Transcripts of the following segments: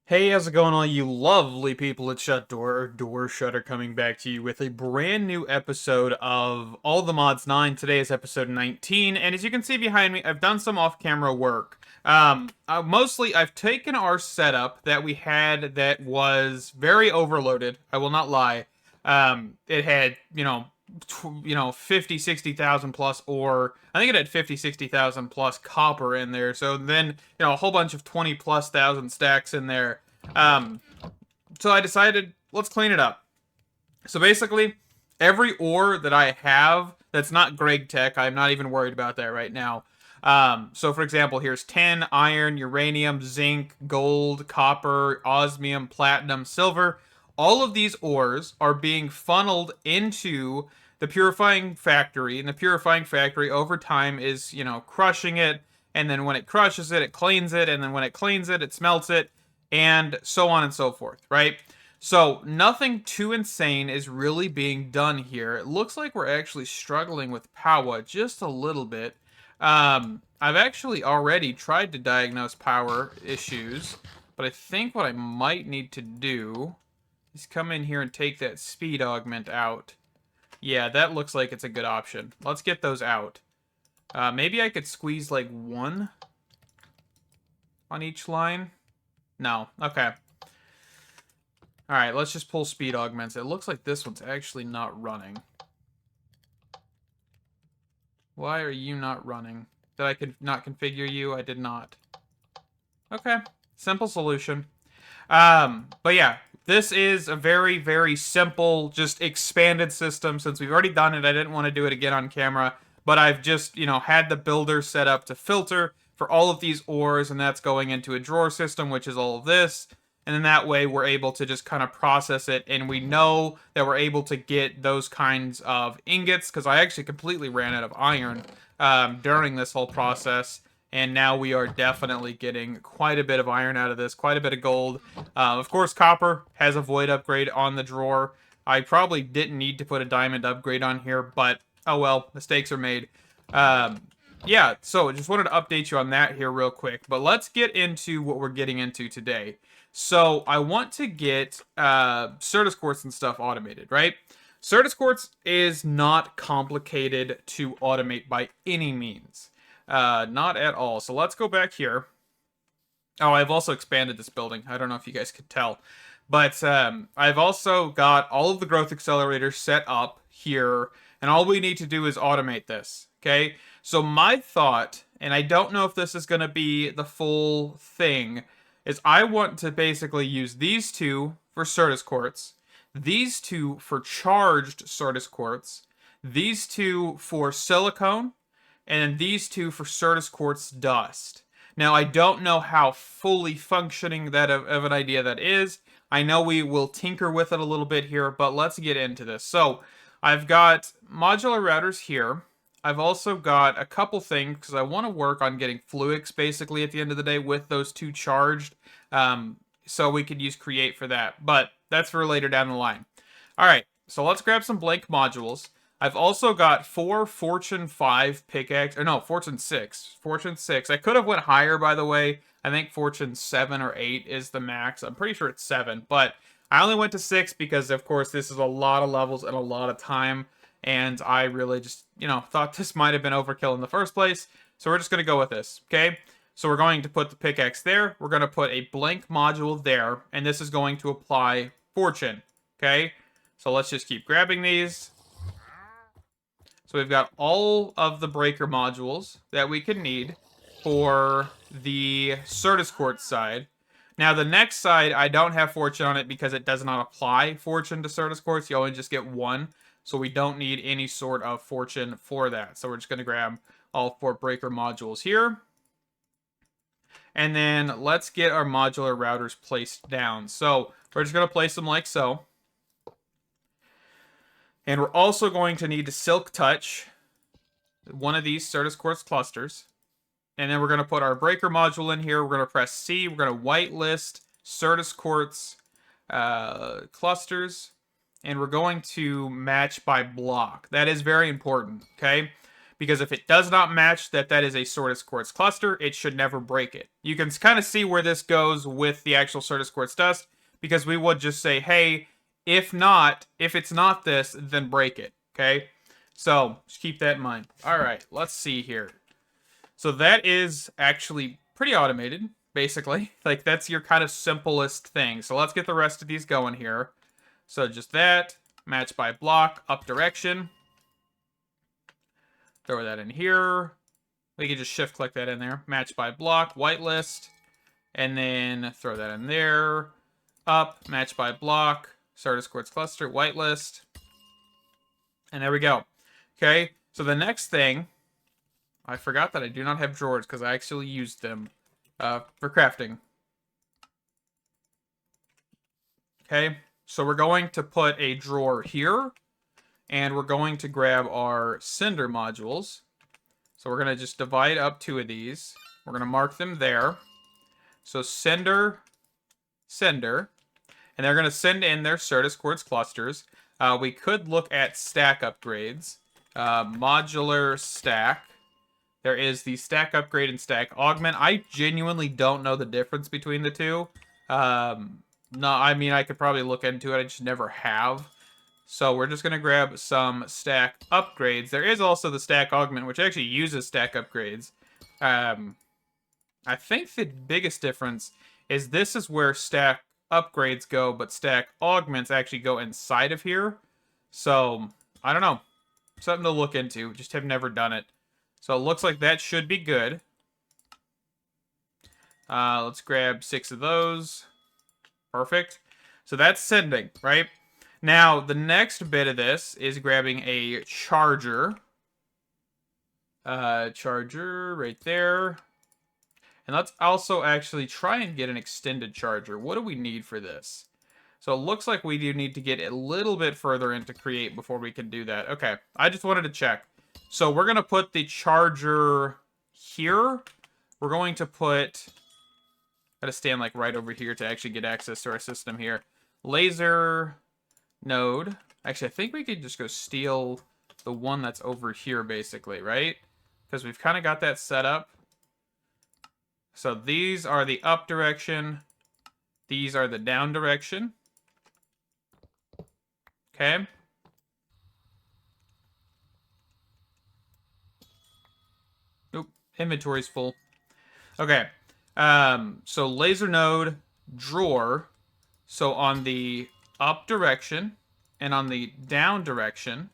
Hey, how's it going, all you lovely people at Shut Door, or Door Shutter, coming back to you with a brand new episode of All the Mods 9. Today is episode 19, and as you can see behind me, I've done some off-camera work. Mostly, I've taken our setup that we had that was very overloaded, I will not lie. It had, 50, 60,000 plus ore. I think it had 50, 60,000 plus copper in there. So then, a whole bunch of 20 plus thousand stacks in there. Um, so I decided, let's clean it up. So basically, every ore that I have that's not Greg Tech, I'm not even worried about that right now. So for example, here's tin, iron, uranium, zinc, gold, copper, osmium, platinum, silver. All of these ores are being funneled into the purifying factory, and the purifying factory over time is, crushing it, and then when it crushes it, it cleans it, and then when it cleans it, it smelts it, and so on and so forth, right? So nothing too insane is really being done here. It looks like we're actually struggling with power just a little bit. I've actually already tried to diagnose power issues, but I think what I might need to do is come in here and take that speed augment out. Yeah, that looks like it's a good option. Let's get those out. Maybe I could squeeze like one on each line. No, okay. Alright, let's just pull speed augments. It looks like this one's actually not running. Why are you not running? Did I not configure you? I did not. Okay, simple solution. But yeah, this is a very, very simple, just expanded system. Since we've already done it, I didn't want to do it again on camera. But I've just, had the builder set up to filter for all of these ores, and that's going into a drawer system, which is all of this. And then that way we're able to just kind of process it, and we know that we're able to get those kinds of ingots, because I actually completely ran out of iron during this whole process. And now we are definitely getting quite a bit of iron out of this, quite a bit of gold. Of course, copper has a void upgrade on the drawer. I probably didn't need to put a diamond upgrade on here, but oh well, mistakes are made. Yeah, so just wanted to update you on that here real quick. But let's get into what we're getting into today. So I want to get Certus Quartz and stuff automated, right? Certus Quartz is not complicated to automate by any means. Not at all. So let's go back here. Oh, I've also expanded this building. I don't know if you guys could tell. But I've also got all of the growth accelerators set up here. And all we need to do is automate this. Okay? So my thought, and I don't know if this is going to be the full thing, is I want to basically use these two for Certus Quartz, these two for charged Certus Quartz, these two for silicone, and these two for Certus Quartz dust. Now, I don't know how fully functioning that of an idea that is. I know we will tinker with it a little bit here, but let's get into this. So, I've got modular routers here. I've also got a couple things because I want to work on getting Fluix basically at the end of the day with those two charged. So we could use Create for that. But that's for later down the line. Alright, so let's grab some blank modules. I've also got 4 Fortune 5 pickaxe, or no, Fortune 6. Fortune 6. I could have went higher, by the way. I think Fortune 7 or 8 is the max. I'm pretty sure it's 7, but I only went to 6 because, of course, this is a lot of levels and a lot of time, and I really just, thought this might have been overkill in the first place, so we're just going to go with this, okay? So we're going to put the pickaxe there, we're going to put a blank module there, and this is going to apply Fortune, okay? So let's just keep grabbing these. So we've got all of the breaker modules that we can need for the Certus Quartz side. Now the next side, I don't have Fortune on it because it does not apply Fortune to Certus Quartz. You only just get one, so we don't need any sort of Fortune for that. So we're just going to grab all 4 breaker modules here. And then let's get our modular routers placed down. So we're just going to place them like so. And we're also going to need to silk touch one of these Certus Quartz clusters. And then we're going to put our breaker module in here. We're going to press C. We're going to whitelist Certus Quartz clusters. And we're going to match by block. That is very important, okay? because if it does not match that is a Certus Quartz cluster, it should never break it. You can kind of see where this goes with the actual Certus Quartz dust, because we would just say, hey, if it's not this, then break it, okay? So, just keep that in mind. All right, let's see here. So that is actually pretty automated, basically. Like, that's your kind of simplest thing. So let's get the rest of these going here. So just that, match by block, up direction. Throw that in here. We can just shift click that in there. Match by block, whitelist. And then throw that in there. Up, match by block, Certus Quartz cluster, whitelist. And there we go. Okay, so the next thing, I forgot that I do not have drawers because I actually used them for crafting. Okay, so we're going to put a drawer here. And we're going to grab our cinder modules. So we're going to just divide up 2 of these. We're going to mark them there. So cinder, cinder. And they're going to send in their Certus Quartz clusters. We could look at stack upgrades. Modular stack. There is the stack upgrade and stack augment. I genuinely don't know the difference between the two. No, I mean, I could probably look into it. I just never have. So we're just going to grab some stack upgrades. There is also the stack augment, which actually uses stack upgrades. I think the biggest difference is this is where stack upgrades go, but stack augments actually go inside of here. So, I don't know. Something to look into. Just have never done it. So it looks like that should be good. Let's grab 6 of those. Perfect. So that's sending, right? Now, the next bit of this is grabbing a charger. Charger right there. And let's also actually try and get an extended charger. What do we need for this? So it looks like we do need to get a little bit further into create before we can do that. Okay, I just wanted to check. So we're going to put the charger here. We're going to put... Gotta stand like right over here to actually get access to our system here. Laser... node. Actually, I think we could just go steal the one that's over here, basically, right? Because we've kind of got that set up. So these are the up direction. These are the down direction. Okay. Oop, inventory's full. Okay. So laser node, drawer. So on the up direction and on the down direction.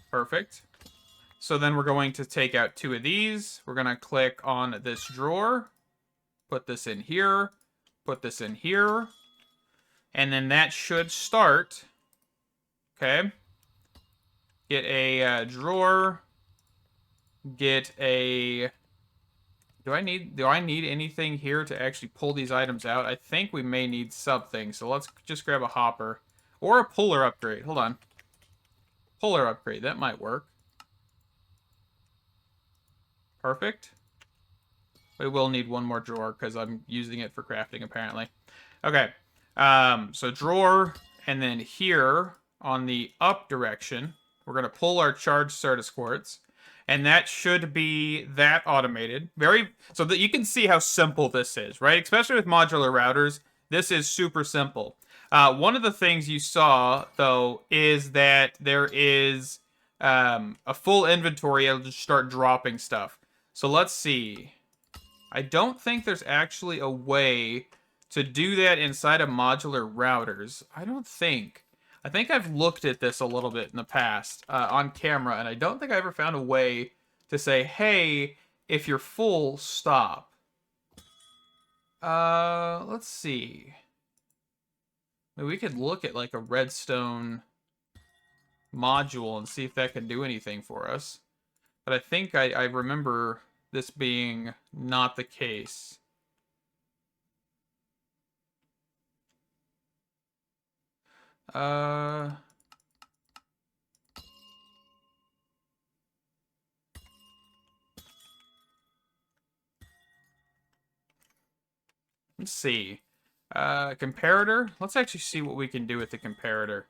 Perfect. So then we're going to take out 2 of these. We're going to click on this drawer. Put this in here. Put this in here. And then that should start. Okay. Get a drawer. Get a... Do I need anything here to actually pull these items out? I think we may need something. So let's just grab a hopper. Or a puller upgrade. Hold on. Puller upgrade. That might work. Perfect. We will need one more drawer because I'm using it for crafting apparently. Okay. So drawer, and then here on the up direction, we're going to pull our charged Certus Quartz. And that should be that automated. So that you can see how simple this is, right? Especially with modular routers, this is super simple. One of the things you saw, though, is that there is a full inventory. It'll just start dropping stuff. So let's see. I don't think there's actually a way to do that inside of modular routers. I don't think. I think I've looked at this a little bit in the past on camera, and I don't think I ever found a way to say, hey, if you're full, stop. Let's see. Maybe we could look at like a redstone module and see if that can do anything for us. But I think I remember this being not the case. Let's see. Comparator. Let's actually see what we can do with the comparator.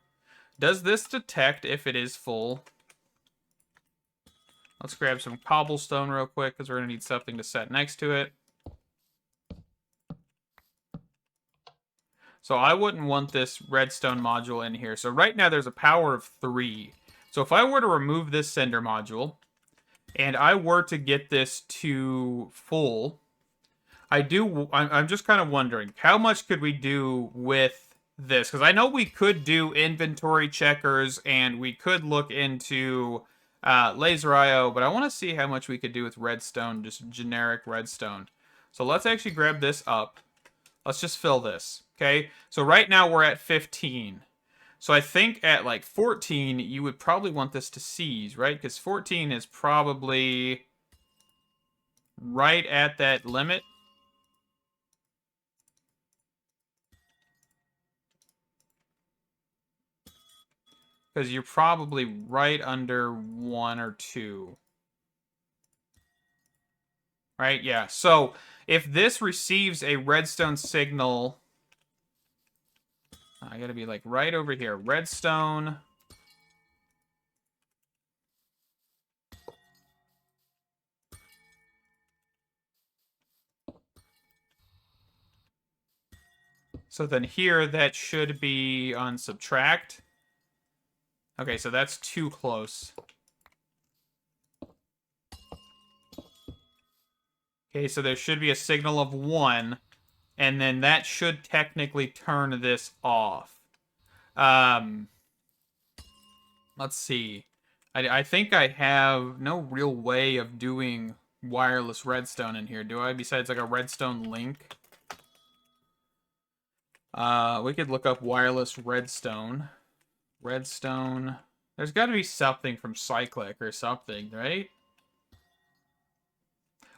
Does this detect if it is full? Let's grab some cobblestone real quick, because we're going to need something to set next to it. So I wouldn't want this redstone module in here. So right now there's a power of 3. So if I were to remove this sender module, and I were to get this to full, I'm just kind of wondering, how much could we do with this? Because I know we could do inventory checkers, and we could look into laser IO, but I want to see how much we could do with redstone, just generic redstone. So let's actually grab this up. Let's just fill this, okay? So right now we're at 15. So I think at like 14, you would probably want this to seize, right? Because 14 is probably right at that limit. Because you're probably right under 1 or 2. Right? Yeah. So if this receives a redstone signal, I gotta be like right over here. Redstone. So then here, that should be on subtract. Okay, so that's too close. Okay, so there should be a signal of 1, and then that should technically turn this off. Let's see. I think I have no real way of doing wireless redstone in here, do I? Besides like a redstone link. We could look up wireless redstone. Redstone. There's got to be something from Cyclic or something, right?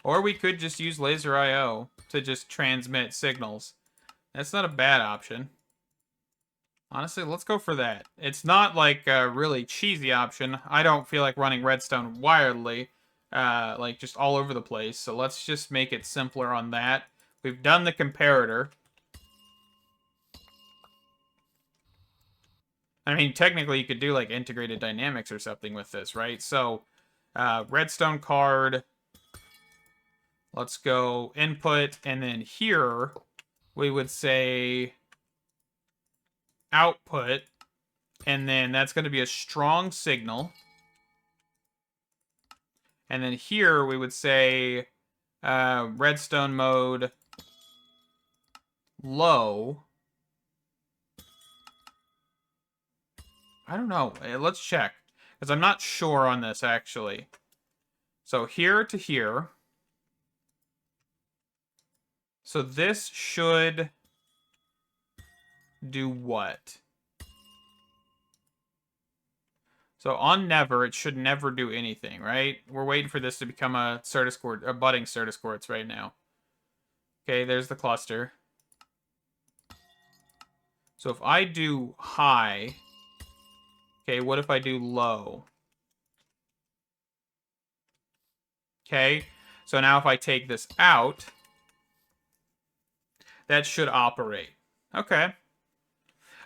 Or we could just use laser IO to just transmit signals. That's not a bad option. Honestly, let's go for that. It's not like a really cheesy option. I don't feel like running redstone wirely, like just all over the place. So let's just make it simpler on that. We've done the comparator. I mean, technically you could do like integrated dynamics or something with this, right? So, redstone card. Let's go input, and then here we would say output, and then that's going to be a strong signal. And then here we would say redstone mode low. I don't know. Let's check, because I'm not sure on this actually. So here to here. So this should do what? So on never, it should never do anything, right? We're waiting for this to become a Certus Quartz, a budding Certus Quartz right now. Okay, there's the cluster. So if I do high, okay, what if I do low? Okay, so now if I take this out, that should operate. Okay.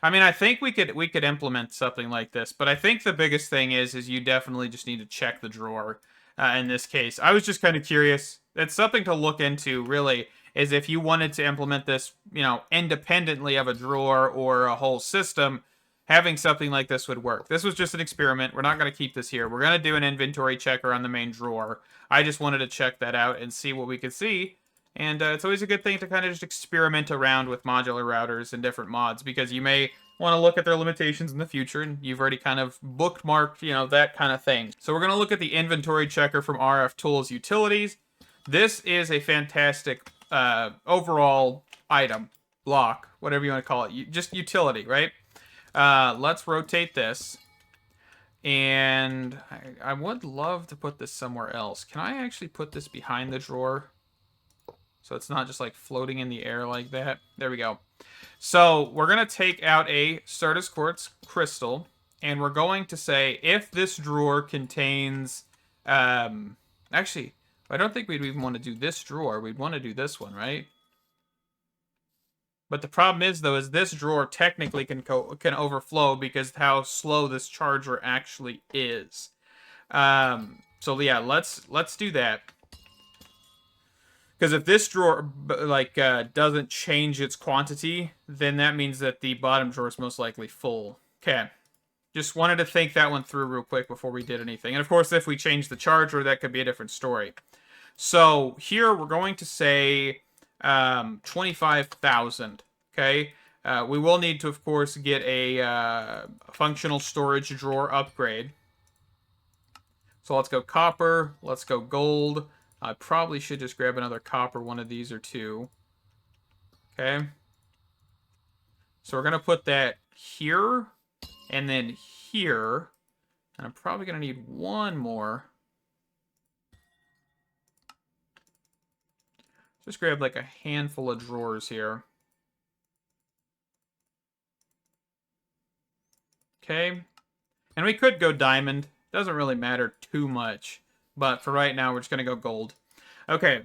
I mean, I think we could implement something like this, but I think the biggest thing is you definitely just need to check the drawer. In this case, I was just kind of curious. It's something to look into, really, is if you wanted to implement this, you know, independently of a drawer or a whole system, having something like this would work. This was just an experiment. We're not going to keep this here. We're going to do an inventory checker on the main drawer. I just wanted to check that out and see what we could see. And it's always a good thing to kind of just experiment around with modular routers and different mods, because you may want to look at their limitations in the future, and you've already kind of bookmarked, you know, that kind of thing. So we're going to look at the inventory checker from RF Tools Utilities. This is a fantastic overall item, block, whatever you want to call it. Just utility, right? Let's rotate this. And I would love to put this somewhere else. Can I actually put this behind the drawer? So it's not just like floating in the air like that. There we go. So we're going to take out a Certus Quartz crystal, and we're going to say if this drawer contains... actually, I don't think we'd even want to do this drawer. We'd want to do this one, right? But the problem is, though, is this drawer technically can overflow because of how slow this charger actually is. So yeah, let's do that. Because if this drawer doesn't change its quantity, then that means that the bottom drawer is most likely full. Okay. Just wanted to think that one through real quick before we did anything. And of course, if we change the charger, that could be a different story. So here we're going to say 25,000. Okay. We will need to, of course, get a functional storage drawer upgrade. So let's go copper. Let's go gold. I probably should just grab another copper, one of these or two. Okay. So we're going to put that here and then here. And I'm probably going to need one more. Just grab like a handful of drawers here. Okay. And we could go diamond. Doesn't really matter too much. But for right now, we're just going to go gold. Okay.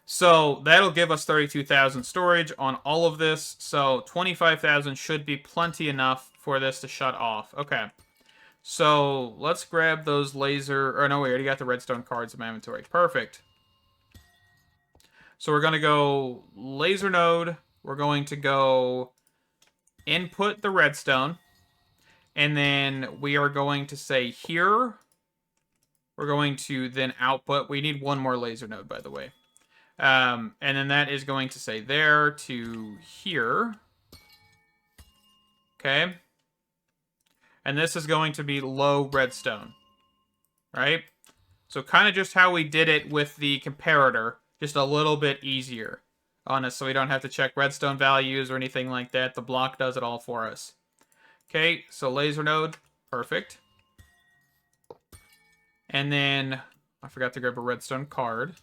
So that'll give us 32,000 storage on all of this. So 25,000 should be plenty enough for this to shut off. Okay. So let's grab those laser... Or no, we already got the redstone cards in my inventory. Perfect. So we're going to go laser node. We're going to go input the redstone. And then we are going to say here. We're going to then output. We need one more laser node, by the way. And then that is going to say there to here. Okay. And this is going to be low redstone. Right? So kind of just how we did it with the comparator. Just a little bit easier on us, so we don't have to check redstone values or anything like that. The block does it all for us. Okay, so laser node. Perfect. And then I forgot to grab a redstone card.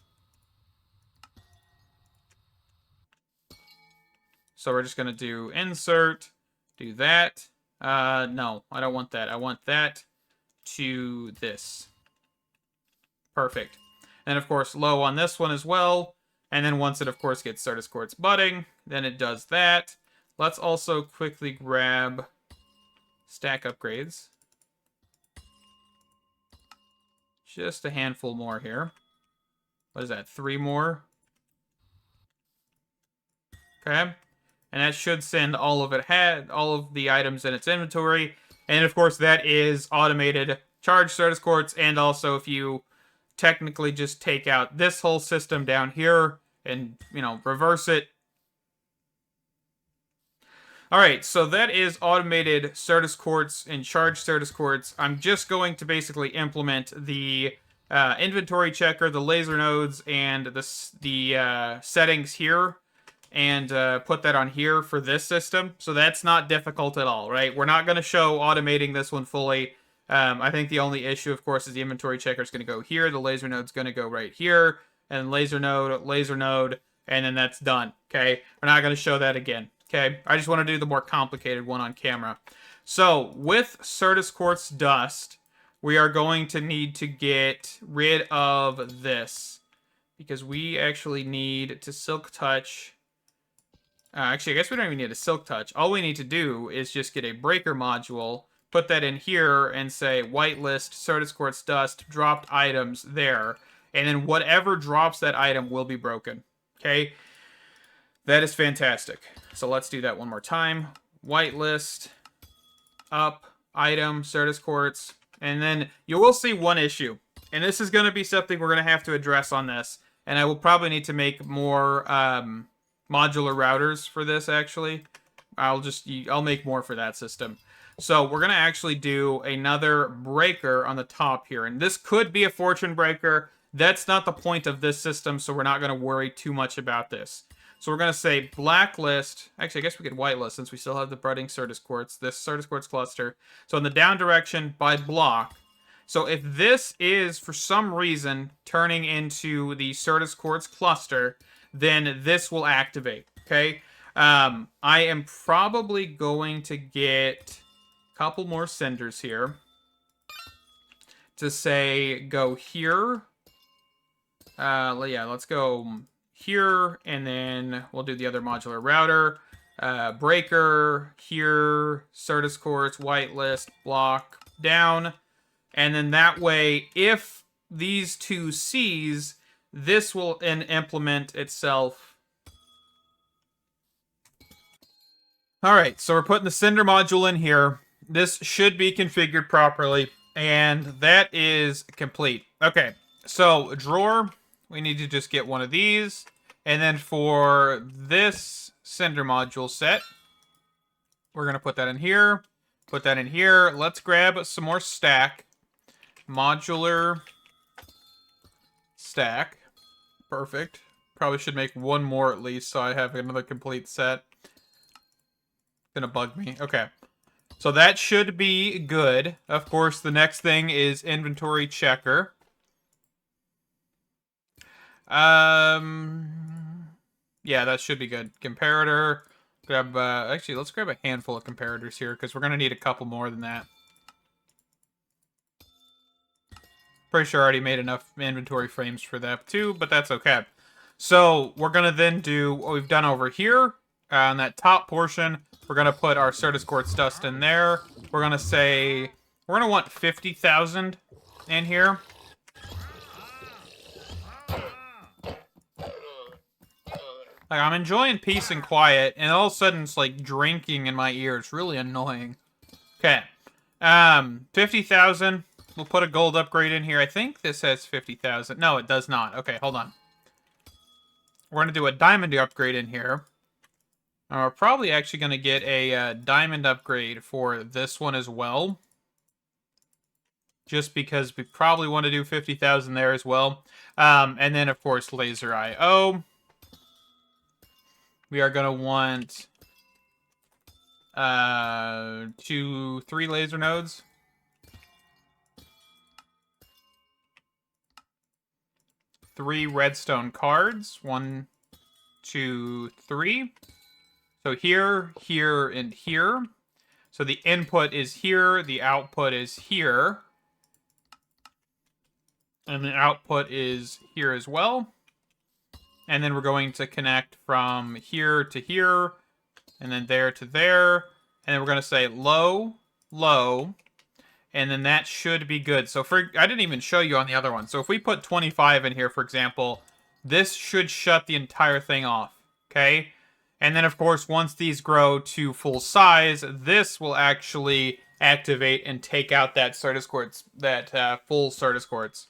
So we're just going to do insert, do that. No, I don't want that. I want that to this. Perfect. And of course, low on this one as well. And then once it, of course, gets Certus Quartz budding, then it does that. Let's also quickly grab stack upgrades. Just a handful more here. What is that? 3 more? Okay. And that should send all of the items in its inventory. And of course, that is automated charge Certus Quartz. And also, if you technically just take out this whole system down here and, reverse it. All right, so that is automated Certus Quartz and charge Certus Quartz. I'm just going to basically implement the inventory checker, the laser nodes, and the settings here, and put that on here for this system. So that's not difficult at all, right? We're not going to show automating this one fully. I think the only issue, of course, is the inventory checker is going to go here. The laser node's going to go right here. And laser node, and then that's done, okay? We're not going to show that again, okay? I just want to do the more complicated one on camera. So, with Certus Quartz dust, we are going to need to get rid of this. Because we actually need to silk touch... actually, I guess we don't even need a silk touch. All we need to do is just get a breaker module, put that in here, and say whitelist Certus Quartz dust dropped items there. And then whatever drops that item will be broken. Okay? That is fantastic. So let's do that one more time. Whitelist, up, item, Certus Quartz. And then you will see one issue. And this is going to be something we're going to have to address on this. And I will probably need to make more modular routers for this, actually. I'll make more for that system. So we're going to actually do another breaker on the top here. And this could be a fortune breaker. That's not the point of this system, so we're not going to worry too much about this. So we're going to say blacklist. Actually, I guess we could whitelist since we still have the budding Certus Quartz, this Certus Quartz cluster. So in the down direction by block. So if this is, for some reason, turning into the Certus Quartz cluster, then this will activate, okay? I am probably going to get a couple more senders here to say go here. Yeah, let's go here, and then we'll do the other modular router. Breaker, here, Certus Quartz, whitelist, block, down. And then that way, if these two C's, this will implement itself. All right, so we're putting the cinder module in here. This should be configured properly, and that is complete. Okay, so drawer, we need to just get one of these. And then for this cinder module set, we're going to put that in here, put that in here. Let's grab some more stack. Modular stack. Perfect. Probably should make one more at least so I have another complete set. Gonna bug me. Okay. So that should be good. Of course, the next thing is inventory checker. Yeah, that should be good. Comparator. Grab, actually, let's grab a handful of comparators here, because we're going to need a couple more than that. Pretty sure I already made enough inventory frames for that, too, but that's okay. So, we're going to then do what we've done over here. On that top portion, we're going to put our Certus Quartz dust in there. We're going to say, we're going to want 50,000 in here. Like, I'm enjoying peace and quiet, and all of a sudden it's like drinking in my ear. It's really annoying. Okay. 50,000. We'll put a gold upgrade in here. I think this has 50,000. No, it does not. Okay, hold on. We're going to do a diamond upgrade in here. And we're probably actually going to get a diamond upgrade for this one as well. Just because we probably want to do 50,000 there as well. And then, of course, laser IO. We are going to want 3 laser nodes. 3 redstone cards. 1, 2, 3. So here, here, and here. So the input is here. The output is here. And the output is here as well. And then we're going to connect from here to here, and then there to there. And then we're going to say low, low, and then that should be good. So I didn't even show you on the other one. So if we put 25 in here, for example, this should shut the entire thing off, okay? And then, of course, once these grow to full size, this will actually activate and take out that Certus Quartz, that full Certus Quartz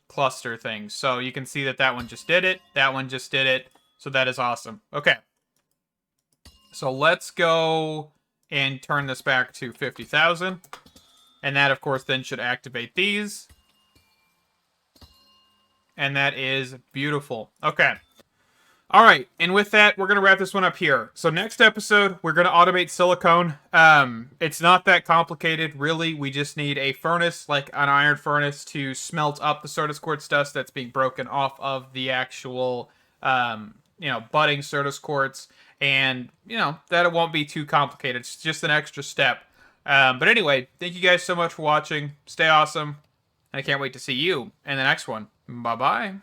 cluster thing. So you can see that that one just did it. That one just did it. So that is awesome. Okay. So let's go and turn this back to 50,000. And that, of course, then should activate these. And that is beautiful. Okay. All right, and with that, we're going to wrap this one up here. So next episode, we're going to automate silicone. It's not that complicated, really. We just need a furnace, like an iron furnace, to smelt up the Certus Quartz dust that's being broken off of the actual, budding Certus Quartz. And, that it won't be too complicated. It's just an extra step. But anyway, thank you guys so much for watching. Stay awesome. And I can't wait to see you in the next one. Bye-bye.